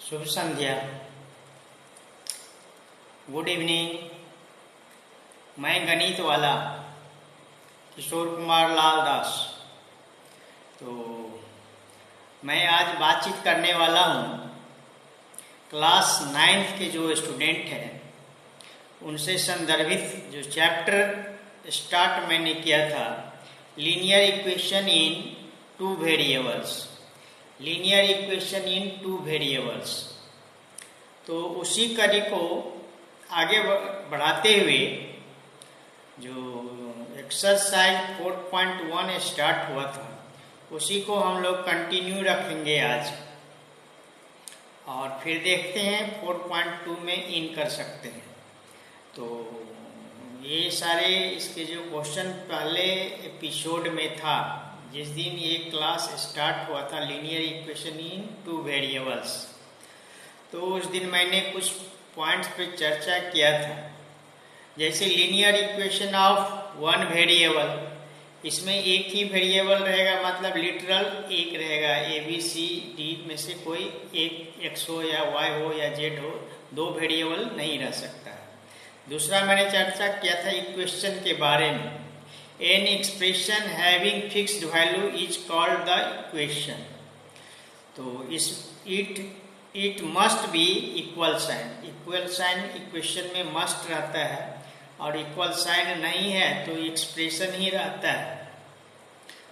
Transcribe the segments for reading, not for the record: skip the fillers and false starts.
शुभ संध्या, good evening. मैं गणित वाला किशोर कुमार लाल दास। तो मैं आज बातचीत करने वाला हूँ क्लास 9th के जो स्टूडेंट हैं उनसे संदर्भित जो चैप्टर स्टार्ट मैंने किया था, linear equation in two variables. Linear equation in two variables, तो उसी कड़ी को आगे बढ़ाते हुए जो एक्सरसाइज 4.1 स्टार्ट हुआ था उसी को हम लोग कंटिन्यू रखेंगे आज, और फिर देखते हैं 4.2 में इन कर सकते हैं। तो ये सारे इसके जो क्वेश्चन पहले एपिसोड में था, जिस दिन ये क्लास स्टार्ट हुआ था linear equation in two variables, तो उस दिन मैंने कुछ पॉइंट्स पे चर्चा किया था। जैसे linear equation of one variable, इसमें एक ही वेरिएबल रहेगा, मतलब लिटरल एक रहेगा, ए बी सी डी में से कोई एक एक्स हो या वाई हो या जेड हो, दो वेरिएबल नहीं रह सकता है। दूसरा मैंने चर्चा किया था इक्वेशन के बारे में, an expression having fixed value is called the equation. तो इस it must be equal sign. Equal sign equation में मस्ट रहता है, और इक्वल साइन नहीं है तो एक्सप्रेशन ही रहता है।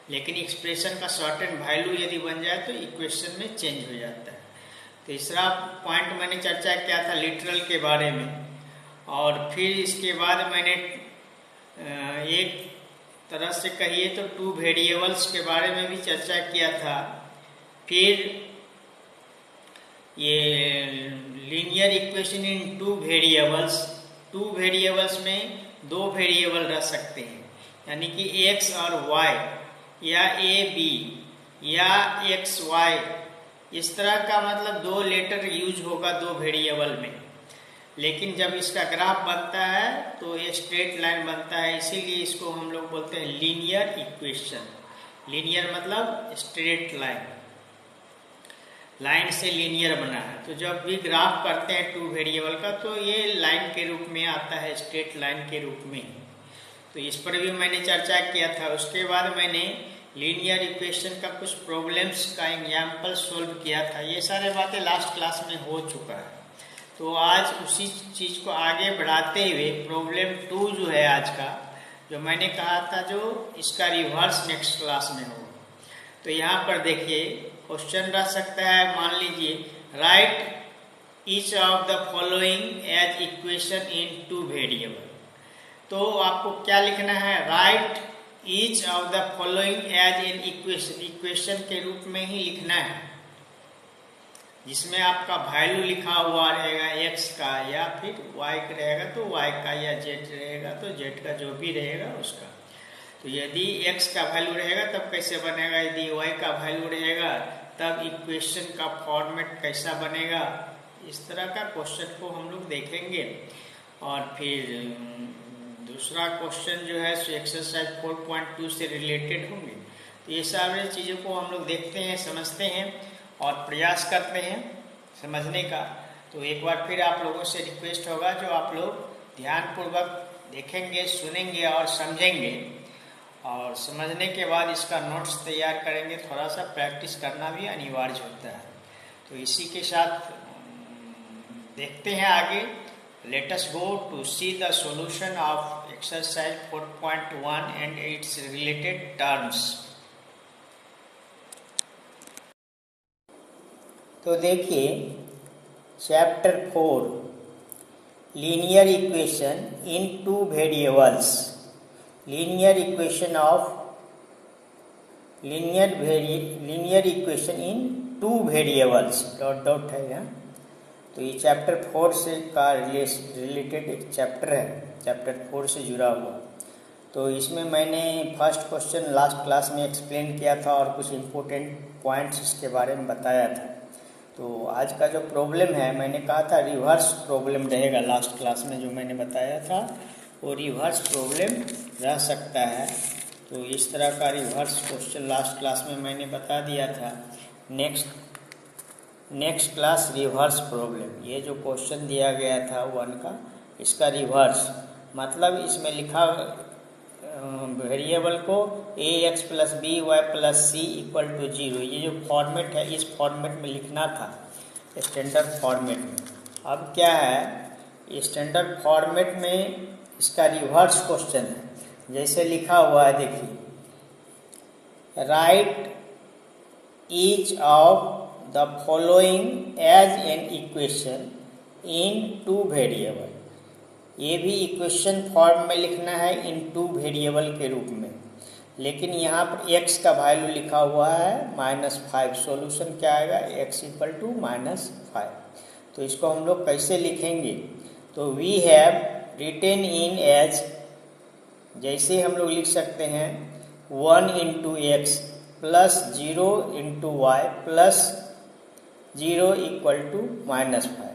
लेकिन एक्सप्रेशन का सर्टेन वैल्यू यदि बन जाए तो इक्वेशन में चेंज हो जाता है। तीसरा पॉइंट मैंने चर्चा किया था लिटरल के बारे में, और फिर इसके बाद मैंने एक तरह से कहिए तो टू वेरिएबल्स के बारे में भी चर्चा किया था। फिर ये linear equation in two variables, two variables में दो वेरिएबल रह सकते हैं, यानी कि एक्स और वाई, या ए बी, या एक्स वाई, इस तरह का मतलब दो लेटर यूज होगा दो वेरिएबल में। लेकिन जब इसका ग्राफ बनता है तो ये स्ट्रेट लाइन बनता है, इसीलिए इसको हम लोग बोलते हैं लीनियर इक्वेशन। लीनियर मतलब स्ट्रेट लाइन, लाइन से लीनियर बना है। तो जब भी ग्राफ करते हैं टू वेरिएबल का तो ये लाइन के रूप में आता है, स्ट्रेट लाइन के रूप में। तो इस पर भी मैंने चर्चा किया था। उसके बाद मैंने लीनियर इक्वेशन का कुछ प्रॉब्लम्स का एग्जाम्पल सोल्व किया था। ये सारे बातें लास्ट क्लास में हो चुका है। तो आज उसी चीज को आगे बढ़ाते हुए प्रॉब्लम 2 जो है आज का, जो मैंने कहा था जो इसका रिवर्स नेक्स्ट क्लास में होगा। तो यहाँ पर देखिए क्वेश्चन रह सकता है, मान लीजिए write each of the following as equation in two variable. तो आपको क्या लिखना है, write each of the following as in equation, equation के रूप में ही लिखना है, जिसमें आपका वैल्यू लिखा हुआ रहेगा एक्स का, या फिर वाई का रहेगा तो वाई का, या जेड रहेगा तो जेड का, जो भी रहेगा उसका। तो यदि एक्स का वैल्यू रहेगा तब कैसे बनेगा, यदि वाई का वैल्यू रहेगा तब इक्वेशन का फॉर्मेट कैसा बनेगा, इस तरह का क्वेश्चन को हम लोग देखेंगे। और फिर दूसरा क्वेश्चन जो है एक्सरसाइज 4.2 से रिलेटेड होंगे। तो ये सारी चीज़ों को हम लोग देखते हैं, समझते हैं और प्रयास करते हैं समझने का। तो एक बार फिर आप लोगों से रिक्वेस्ट होगा जो आप लोग ध्यानपूर्वक देखेंगे, सुनेंगे और समझेंगे, और समझने के बाद इसका नोट्स तैयार करेंगे। थोड़ा सा प्रैक्टिस करना भी अनिवार्य होता है। तो इसी के साथ देखते हैं आगे। Let us go to see the solution of exercise 4.1 and it's related terms. तो देखिए chapter 4 linear equation in two variables, linear equation of linear equation in two variables, dot dot है यहाँ। तो ये चैप्टर 4 से का रिलेटेड एक chapter है, चैप्टर 4 से जुड़ा हुआ। तो इसमें मैंने फर्स्ट क्वेश्चन लास्ट क्लास में एक्सप्लेन किया था और कुछ इम्पोर्टेंट पॉइंट्स इसके बारे में बताया था। तो आज का जो प्रॉब्लम है, मैंने कहा था रिवर्स प्रॉब्लम रहेगा, लास्ट क्लास में जो मैंने बताया था वो रिवर्स प्रॉब्लम रह सकता है। तो इस तरह का रिवर्स क्वेश्चन लास्ट क्लास में मैंने बता दिया था। Next next class reverse problem. ये जो क्वेश्चन दिया गया था 1 का, इसका रिवर्स मतलब इसमें लिखा वेरिएबल को a x plus b y plus c equal to 0, ये जो फॉर्मेट है इस फॉर्मेट में लिखना था, स्टैंडर्ड फॉर्मेट में। अब क्या है, स्टैंडर्ड फॉर्मेट में इसका रिवर्स क्वेश्चन है। जैसे लिखा हुआ है, देखिए, write each of the following as an equation in 2 variable. ये भी इक्वेशन फॉर्म में लिखना है इन 2 वेरिएबल के रूप में, लेकिन यहाँ पर x का वैल्यू लिखा हुआ है -5। सॉल्यूशन क्या आएगा, x इक्वल टू -5। तो इसको हम लोग कैसे लिखेंगे, तो we have written in as, जैसे हम लोग लिख सकते हैं 1 into x plus 0 into y plus 0 equal to -5।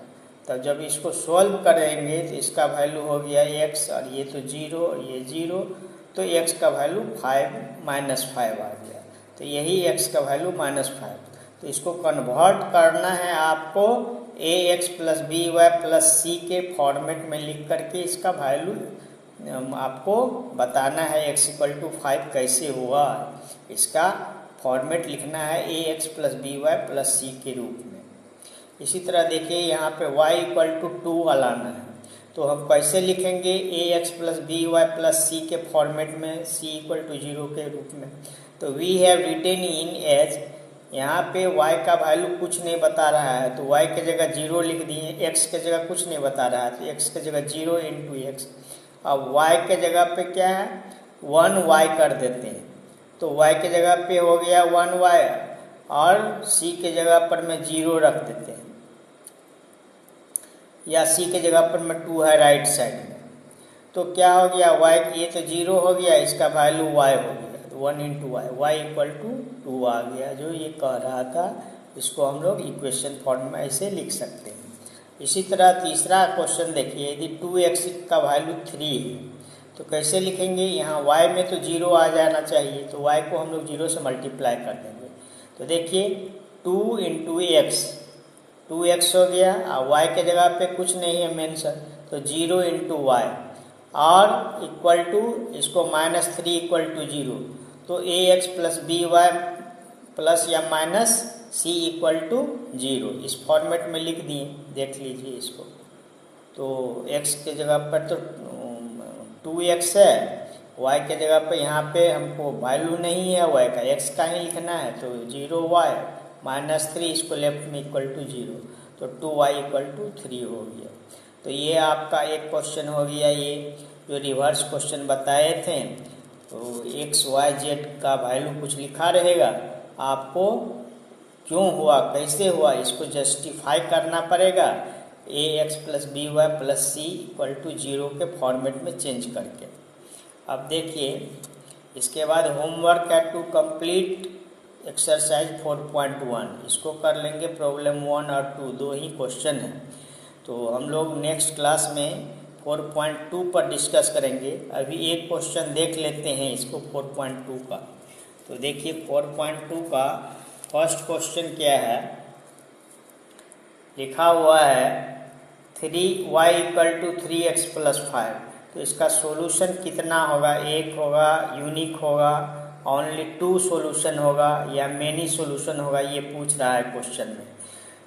तो जब इसको सॉल्व करेंगे तो इसका वैल्यू हो गया x, और ये तो 0 और ये 0, तो x का वैल्यू -5 आ गया। तो यही x का वैल्यू -5। तो इसको कन्वर्ट करना है आपको ax plus b y plus c के फॉर्मेट में लिख करके इसका वैल्यू आपको बताना है x इक्वल टू 5 कैसे हुआ। इसका फॉर्मेट लिखना है ax plus b y plus c के रूप में। इसी तरह देखिए यहाँ पे y इक्वल टू 2 लाना है, तो हम कैसे लिखेंगे ax plus b y plus c के फॉर्मेट में, c इक्वल टू 0 के रूप में। तो we have written in as, यहाँ पे y का वैल्यू कुछ नहीं बता रहा है, तो y के जगह 0 लिख दिए, x के जगह कुछ नहीं बता रहा है, तो x के जगह 0 इंटू एक्स। अब y के जगह पे क्या है, 1y कर देते हैं, तो y के जगह पे हो गया 1y, और c के जगह पर मैं 0 रख देते हैं, या c के जगह पर मैं 2 है राइट साइड में। तो क्या हो गया, y, ये तो 0 हो गया, इसका वैल्यू y हो गया, 1 into y, y equal to 2 आ गया, जो ये कह रहा था। इसको हम लोग इक्वेशन फॉर्म में ऐसे लिख सकते हैं। इसी तरह तीसरा क्वेश्चन देखिए, यदि 2x का वैल्यू 3 है तो कैसे लिखेंगे, यहाँ y में तो 0 आ जाना चाहिए, तो y को हम लोग 0 से मल्टीप्लाई कर देंगे। तो देखिए 2 इंटू एक्स, 2x हो गया, और y के जगह पे कुछ नहीं है मेंशन, तो 0 इंटू वाई, और इक्वल टू इसको -3 इक्वल टू 0, तो ax plus b y plus या माइनस सी इक्वल टू 0, इस फॉर्मेट में लिख दिए, देख लीजिए इसको। तो x के जगह पर तो 2x है, y के जगह पर यहाँ पे हमको वैल्यू नहीं है y का, x का ही लिखना है, तो 0y -3, इसको लेफ्ट में इक्वल टू 0, तो 2y इक्वल टू 3 हो गया। तो ये आपका एक क्वेश्चन हो गया, ये जो रिवर्स क्वेश्चन बताए थे। तो x y z का वैल्यू कुछ लिखा रहेगा, आपको क्यों हुआ, कैसे हुआ, इसको जस्टिफाई करना पड़ेगा ax plus b y plus c equal to 0 के फॉर्मेट में चेंज करके। अब देखिए इसके बाद होमवर्क है टू कंप्लीट एक्सरसाइज 4.1, इसको कर लेंगे। प्रॉब्लम 1 और 2 दो ही क्वेश्चन है, तो हम लोग नेक्स्ट क्लास में 4.2 पर डिस्कस करेंगे। अभी एक क्वेश्चन देख लेते हैं इसको 4.2 का। तो देखिए 4.2 का फर्स्ट क्वेश्चन क्या है, लिखा हुआ है 3y equal to 3x plus 5। तो इसका सॉल्यूशन कितना होगा, एक होगा, यूनिक होगा, ओनली 2 सॉल्यूशन होगा, या मेनी सॉल्यूशन होगा, ये पूछ रहा है क्वेश्चन में।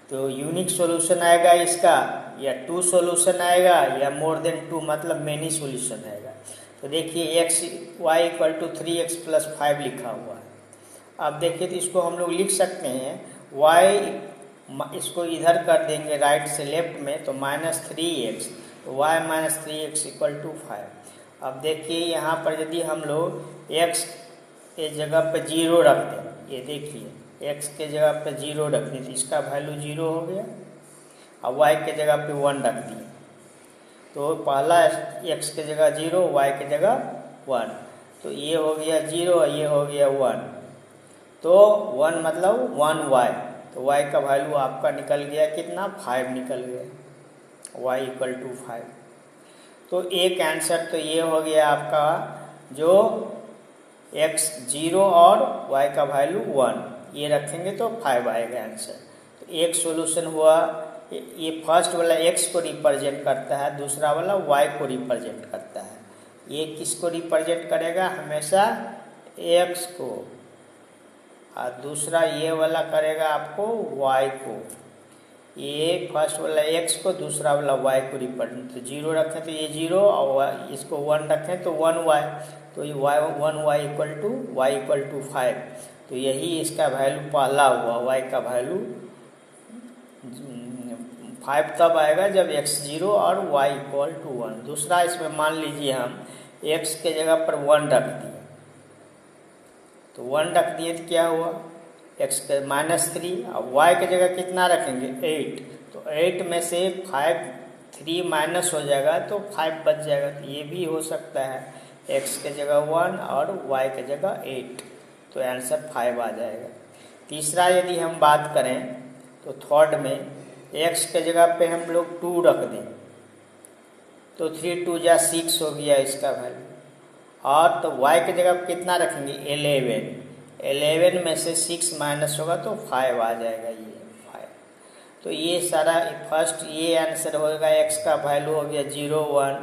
तो यूनिक सॉल्यूशन आएगा इसका, या 2 सॉल्यूशन आएगा, या मोर देन 2 मतलब मेनी सॉल्यूशन आएगा। तो देखिए y equal to 3x plus 5 लिखा हुआ है। अब देखिए तो इसको हम लोग लिख सकते हैं y, इसको इधर कर देंगे राइट से लेफ्ट में, तो -3x, तो y -3x इक्वल टू 5। अब देखिए यहाँ पर यदि हम लोग x के जगह पे 0 रख दें, ये देखिए x के जगह पे 0 रख दें, तो इसका वैल्यू 0 हो गया, और y के जगह पे 1 रख दिए, तो पहला x के जगह 0, y के जगह 1, तो ये हो गया 0, ये हो गया 1, तो 1 मतलब 1y, तो y का वैल्यू आपका निकल गया कितना, 5 निकल गया, y इक्वल टू 5। तो एक आंसर तो ये हो गया आपका, जो x 0 और y का वैल्यू 1, ये रखेंगे तो 5 आएगा आंसर। तो एक सॉल्यूशन हुआ, ये फर्स्ट वाला x को रिप्रेजेंट करता है, दूसरा वाला y को रिप्रेजेंट करता है। ये किसको रिप्रेजेंट करेगा? हमेशा x को, और दूसरा ये वाला करेगा आपको y को। ये फर्स्ट वाला x को, दूसरा वाला y को रिप्रेजेंट, तो 0 रखें तो ये 0, और इसको 1 रखें तो 1y, तो ये 1y इक्वल टू 5। तो यही इसका वैल्यू पहला हुआ, y का वैल्यू 5 तब आएगा जब x 0 और y इक्वल टू 1। दूसरा इसमें मान लीजिए हम x के जगह पर 1 रख दिए, तो 1 रख दिए तो क्या हुआ? x के -3, अब y की जगह कितना रखेंगे? 8, तो 8 में से 3 माइनस हो जाएगा तो 5 बच जाएगा। तो ये भी हो सकता है, x के जगह 1 और y के जगह 8, तो आंसर 5 आ जाएगा। तीसरा यदि हम बात करें तो थर्ड में x के जगह पे हम लोग 2 रख दें, तो 3 2 जा 6 हो गया इसका वैल्यू, और तो y की जगह पे कितना रखेंगे? 11 में से 6 माइनस होगा तो 5 आ जाएगा, ये 5। तो ये सारा फर्स्ट ये आंसर होगा, x का वैल्यू हो गया 0 1,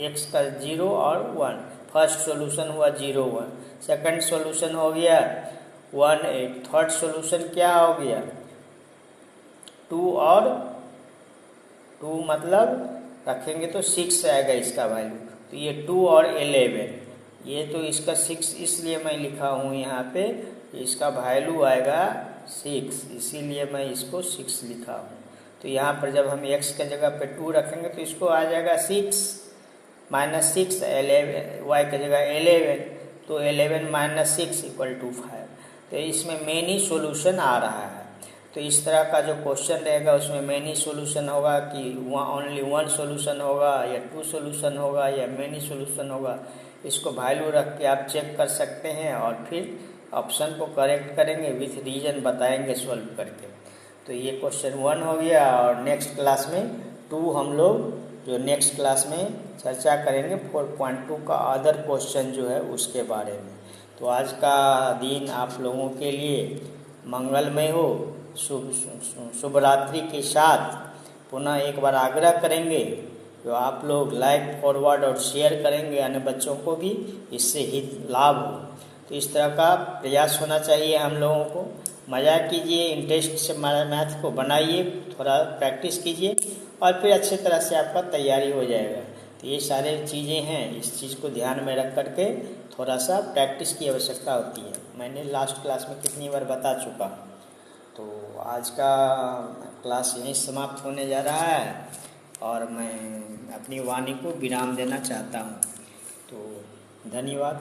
x का 0 और 1, फर्स्ट सॉल्यूशन हुआ 0 1, सेकंड सॉल्यूशन हो गया 1 8, थर्ड सॉल्यूशन क्या हो गया? 2 और 2 मतलब रखेंगे तो 6 आएगा इसका वैल्यू। तो ये 2 और 11, ये तो इसका 6 इसलिए मैं लिखा हूँ यहाँ पे, इसका वैल्यू आएगा 6, इसीलिए मैं इसको 6 लिखा हूँ। तो यहाँ पर जब हम x के जगह पे 2 रखेंगे तो इसको आ जाएगा 6 -6, 11 y के जगह 11, तो 11 - 6 इक्वल टू 5। तो इसमें मेनी सॉल्यूशन आ रहा है। तो इस तरह का जो क्वेश्चन रहेगा उसमें मेनी सॉल्यूशन होगा कि ओनली 1 सॉल्यूशन होगा, या 2 सॉल्यूशन होगा, या मेनी सॉल्यूशन होगा। इसको वैल्यू रख के आप चेक कर सकते हैं और फिर ऑप्शन को करेक्ट करेंगे, विथ रीजन बताएंगे सॉल्व करके। तो ये क्वेश्चन 1 हो गया, और नेक्स्ट क्लास में 2 हम लोग जो नेक्स्ट क्लास में चर्चा करेंगे 4.2 का अदर क्वेश्चन जो है उसके बारे में। तो आज का दिन आप लोगों के लिए मंगलमय हो। शुभ रात्रि के साथ पुनः एक बार आग्रह करेंगे तो आप लोग लाइक फॉरवर्ड और शेयर करेंगे अन्य बच्चों को भी, इससे हित लाभ हो। तो इस तरह का प्रयास होना चाहिए हम लोगों को। मज़ा कीजिए, इंटरेस्ट से मैथ को बनाइए, थोड़ा प्रैक्टिस कीजिए और फिर अच्छे तरह से आपका तैयारी हो जाएगा। तो ये सारे चीज़ें हैं, इस चीज़ को ध्यान में रख करके थोड़ा सा प्रैक्टिस की आवश्यकता होती है। मैंने लास्ट क्लास में कितनी बार बता चुका। तो आज का क्लास यहीं समाप्त होने जा रहा है और मैं अपनी वाणी को विराम देना चाहता हूँ। तो धन्यवाद।